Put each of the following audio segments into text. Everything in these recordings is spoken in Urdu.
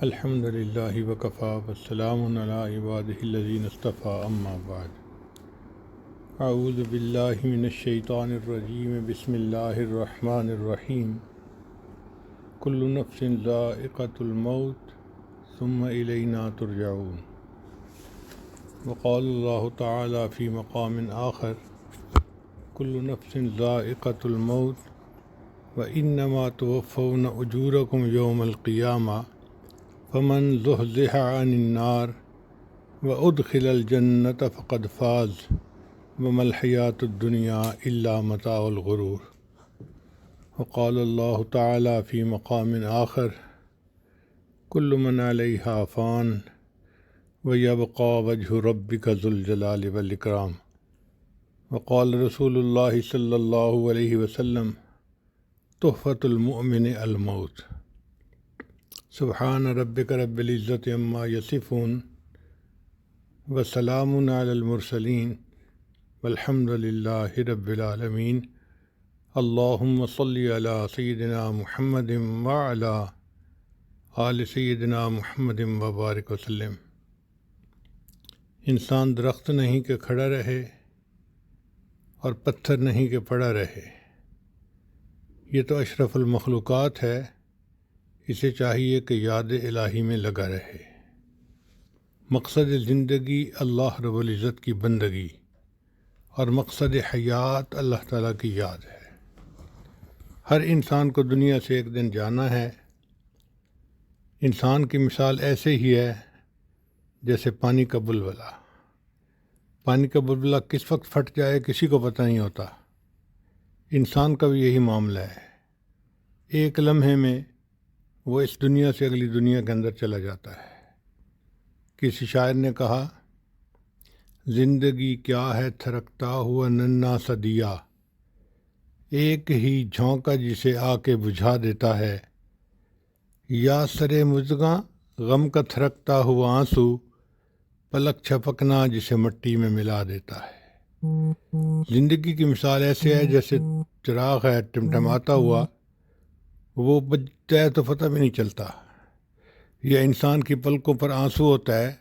الحمد للہ وکفیٰ والسلام علی عبادہ الذین اصطفیٰ اما بعد اعوذ باللہ من الشیطان الرجیم بسم اللہ الرحمن الرحیم کل نفس ذائقۃ الموت ثم الینا ترجعون وقال اللہ تعالی فی مقام آخر کل نفس ذائقۃ الموت وانما توفون اجورکم یوم القیامہ فمن زحزح عن النار وادخل الجنة فقد فاز وما الحیاۃ الدنیا الا متاع الغرور وقال اللہ تعالی فی مقام آخر کل من علیہا فان ویبقى وجہ ربک ذو الجلال والاکرام وقال رسول اللہ صلی اللہ علیہ وسلم تحفۃ المؤمن الموت سبحان ربک رب العزت عما یصفون وسلام علی المرسلین والحمد للہ رب العالمین اللہم صلی علی سیدنا محمد وعلی آل سیدنا محمد وبارک وسلم۔ انسان درخت نہیں کہ کھڑا رہے اور پتھر نہیں کہ پڑا رہے، یہ تو اشرف المخلوقات ہے، اسے چاہیے کہ یاد الہی میں لگا رہے۔ مقصد زندگی اللہ رب العزت کی بندگی اور مقصد حیات اللہ تعالیٰ کی یاد ہے۔ ہر انسان کو دنیا سے ایک دن جانا ہے۔ انسان کی مثال ایسے ہی ہے جیسے پانی کا بلبلہ۔ پانی کا بلبلہ کس وقت پھٹ جائے کسی کو پتہ نہیں ہوتا۔ انسان کا بھی یہی معاملہ ہے، ایک لمحے میں وہ اس دنیا سے اگلی دنیا کے اندر چلا جاتا ہے۔ کسی شاعر نے کہا، زندگی کیا ہے تھرکتا ہوا ننھا سا دیا، ایک ہی جھونکا جسے آ کے بجھا دیتا ہے، یا سرے مژگاں غم کا تھرکتا ہوا آنسو، پلک چھپکنا جسے مٹی میں ملا دیتا ہے۔ زندگی کی مثال ایسے ہے جیسے چراغ ہے ٹمٹماتا ہوا، وہ بجھ جائے تو پتہ بھی نہیں چلتا، یا انسان کی پلکوں پر آنسو ہوتا ہے،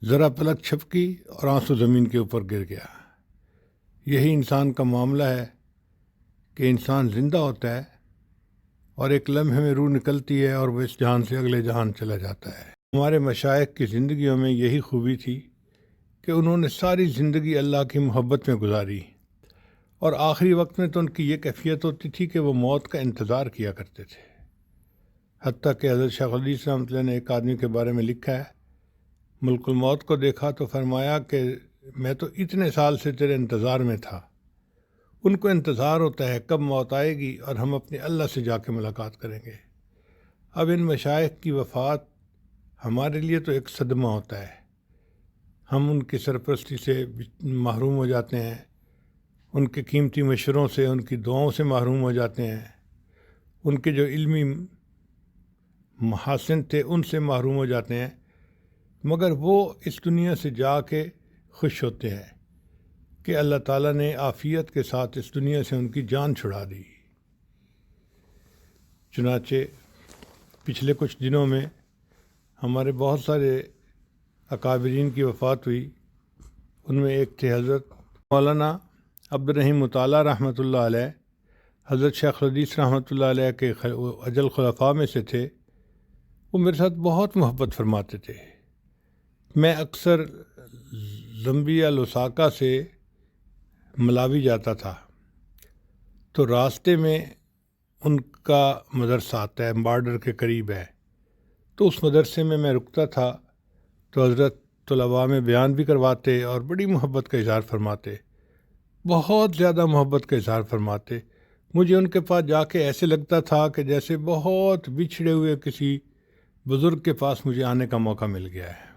ذرا پلک چھپکی اور آنسو زمین کے اوپر گر گیا۔ یہی انسان کا معاملہ ہے کہ انسان زندہ ہوتا ہے اور ایک لمحے میں روح نکلتی ہے اور وہ اس جہان سے اگلے جہان چلا جاتا ہے۔ ہمارے مشائخ کی زندگیوں میں یہی خوبی تھی کہ انہوں نے ساری زندگی اللہ کی محبت میں گزاری، اور آخری وقت میں تو ان کی یہ کیفیت ہوتی تھی کہ وہ موت کا انتظار کیا کرتے تھے۔ حتیٰ کہ حضرت شیخ الحدیث رحمۃ اللہ نے ایک آدمی کے بارے میں لکھا ہے، ملک الموت کو دیکھا تو فرمایا کہ میں تو اتنے سال سے تیرے انتظار میں تھا۔ ان کو انتظار ہوتا ہے کب موت آئے گی اور ہم اپنے اللہ سے جا کے ملاقات کریں گے۔ اب ان مشائخ کی وفات ہمارے لیے تو ایک صدمہ ہوتا ہے، ہم ان کی سرپرستی سے محروم ہو جاتے ہیں، ان کے قیمتی مشوروں سے، ان کی دعاؤں سے محروم ہو جاتے ہیں، ان کے جو علمی محاسن تھے ان سے محروم ہو جاتے ہیں، مگر وہ اس دنیا سے جا کے خوش ہوتے ہیں کہ اللہ تعالیٰ نے عافیت کے ساتھ اس دنیا سے ان کی جان چھڑا دی۔ چنانچہ پچھلے کچھ دنوں میں ہمارے بہت سارے اکابرین کی وفات ہوئی۔ ان میں ایک تھے حضرت مولانا عبد الرحیم مطالعہ رحمۃ اللہ علیہ، حضرت شیخ الحدیث رحمۃ اللہ علیہ کے اجل خلفاء میں سے تھے۔ وہ میرے ساتھ بہت محبت فرماتے تھے۔ میں اکثر زمبیا لوساکا سے ملاوی جاتا تھا تو راستے میں ان کا مدرسہ آتا ہے، بارڈر کے قریب ہے، تو اس مدرسے میں رکتا تھا تو حضرت طلباء میں بیان بھی کرواتے اور بڑی محبت کا اظہار فرماتے، بہت زیادہ محبت کا اظہار فرماتے۔ مجھے ان کے پاس جا کے ایسے لگتا تھا کہ جیسے بہت بچھڑے ہوئے کسی بزرگ کے پاس مجھے آنے کا موقع مل گیا ہے۔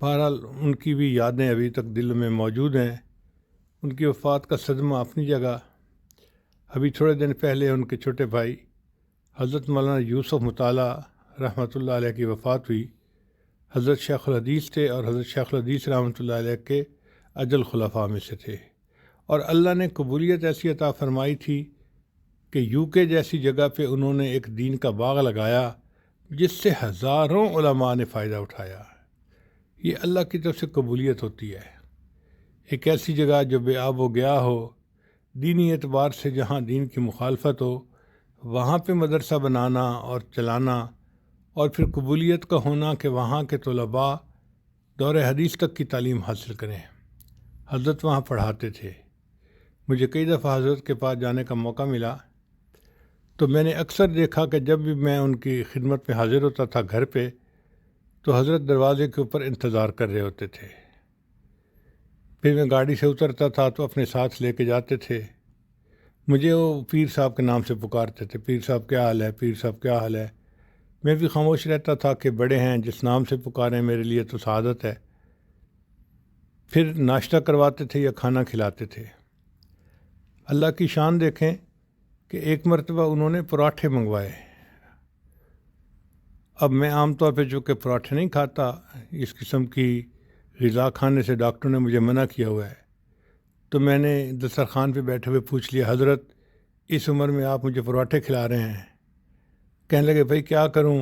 بہرحال ان کی بھی یادیں ابھی تک دل میں موجود ہیں۔ ان کی وفات کا صدمہ اپنی جگہ۔ ابھی تھوڑے دن پہلے ان کے چھوٹے بھائی حضرت مولانا یوسف مطالعہ رحمۃ اللہ علیہ کی وفات ہوئی۔ حضرت شیخ الحدیث تھے اور حضرت شیخ الحدیث رحمۃ اللہ علیہ کے اجل خلفاء میں سے تھے، اور اللہ نے قبولیت ایسی عطا فرمائی تھی کہ UK جیسی جگہ پہ انہوں نے ایک دین کا باغ لگایا، جس سے ہزاروں علماء نے فائدہ اٹھایا. یہ اللہ کی طرف سے قبولیت ہوتی ہے. ایک ایسی جگہ جو بے آب و گیا ہو، دینی اعتبار سے جہاں دین کی مخالفت ہو، وہاں پہ مدرسہ بنانا اور چلانا، اور پھر قبولیت کا ہونا کہ وہاں کے طلباء دور حدیث تک کی تعلیم حاصل کریں. حضرت وہاں پڑھاتے تھے. مجھے کئی دفعہ حضرت کے پاس جانے کا موقع ملا تو میں نے اکثر دیکھا کہ جب بھی میں ان کی خدمت میں حاضر ہوتا تھا گھر پہ، تو حضرت دروازے کے اوپر انتظار کر رہے ہوتے تھے. پھر میں گاڑی سے اترتا تھا تو اپنے ساتھ لے کے جاتے تھے. مجھے وہ پیر صاحب کے نام سے پکارتے تھے، پیر صاحب کیا حال ہے، پیر صاحب کیا حال ہے. میں بھی خاموش رہتا تھا کہ بڑے ہیں، جس نام سے پکاریں میرے لیے تو سعادت ہے. پھر ناشتہ کرواتے تھے یا کھانا کھلاتے تھے. اللہ کی شان دیکھیں کہ ایک مرتبہ انہوں نے پراٹھے منگوائے. اب میں عام طور پہ چونکہ پراٹھے نہیں کھاتا، اس قسم کی غذا کھانے سے ڈاکٹر نے مجھے منع کیا ہوا ہے، تو میں نے دسترخوان پہ بیٹھے ہوئے پوچھ لیا، حضرت اس عمر میں آپ مجھے پراٹھے کھلا رہے ہیں؟ کہنے لگے بھائی کیا کروں،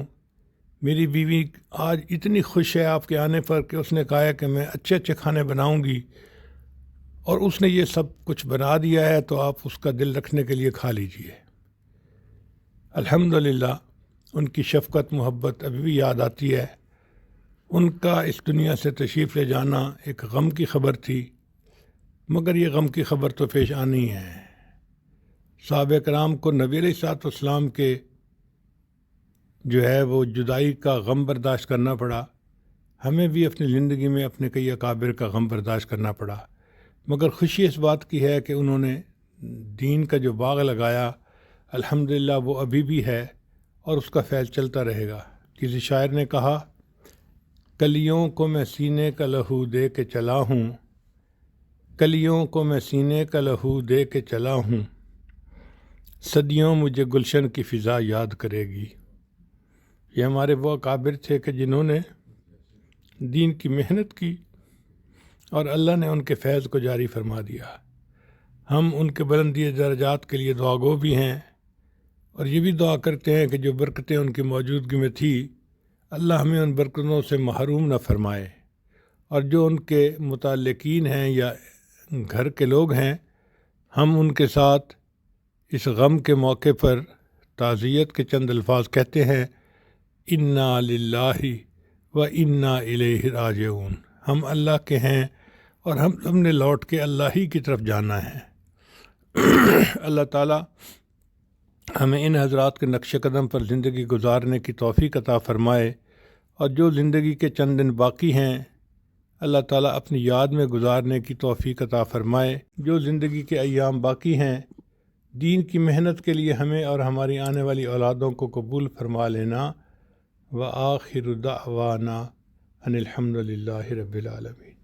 میری بیوی آج اتنی خوش ہے آپ کے آنے پر کہ اس نے کہا ہے کہ میں اچھے اچھے کھانے بناؤں گی، اور اس نے یہ سب کچھ بنا دیا ہے، تو آپ اس کا دل رکھنے کے لیے کھا لیجئے. الحمدللہ ان کی شفقت محبت ابھی بھی یاد آتی ہے. ان کا اس دنیا سے تشریف لے جانا ایک غم کی خبر تھی، مگر یہ غم کی خبر تو پیش آنی ہے. صحابہ کرام کو نبی علیہ الصلوۃ والسلام کے جو ہے وہ جدائی کا غم برداشت کرنا پڑا. ہمیں بھی اپنی زندگی میں اپنے کئی اکابر کا غم برداشت کرنا پڑا، مگر خوشی اس بات کی ہے کہ انہوں نے دین کا جو باغ لگایا الحمدللہ وہ ابھی بھی ہے اور اس کا فیض چلتا رہے گا. کسی شاعر نے کہا، کلیوں کو میں سینے کا لہو دے کے چلا ہوں، کلیوں کو میں سینے کا لہو دے کے چلا ہوں، صدیوں مجھے گلشن کی فضا یاد کرے گی. یہ ہمارے وہ اکابر تھے کہ جنہوں نے دین کی محنت کی اور اللہ نے ان کے فیض کو جاری فرما دیا. ہم ان کے بلندی درجات کے لیے دعا گو بھی ہیں، اور یہ بھی دعا کرتے ہیں کہ جو برکتیں ان کی موجودگی میں تھی اللہ ہمیں ان برکتوں سے محروم نہ فرمائے. اور جو ان کے متعلقین ہیں یا گھر کے لوگ ہیں، ہم ان کے ساتھ اس غم کے موقع پر تعزیت کے چند الفاظ کہتے ہیں، انا للہ و انا الیہ راجعون. ہم اللہ کے ہیں اور ہم نے لوٹ کے اللہ ہی کی طرف جانا ہے. اللہ تعالیٰ ہمیں ان حضرات کے نقش قدم پر زندگی گزارنے کی توفیق عطا فرمائے، اور جو زندگی کے چند دن باقی ہیں اللہ تعالیٰ اپنی یاد میں گزارنے کی توفیق عطا فرمائے. جو زندگی کے ایام باقی ہیں دین کی محنت کے لیے ہمیں اور ہماری آنے والی اولادوں کو قبول فرما لینا. وآخر دعوانا ان الحمد للہ رب العالمین.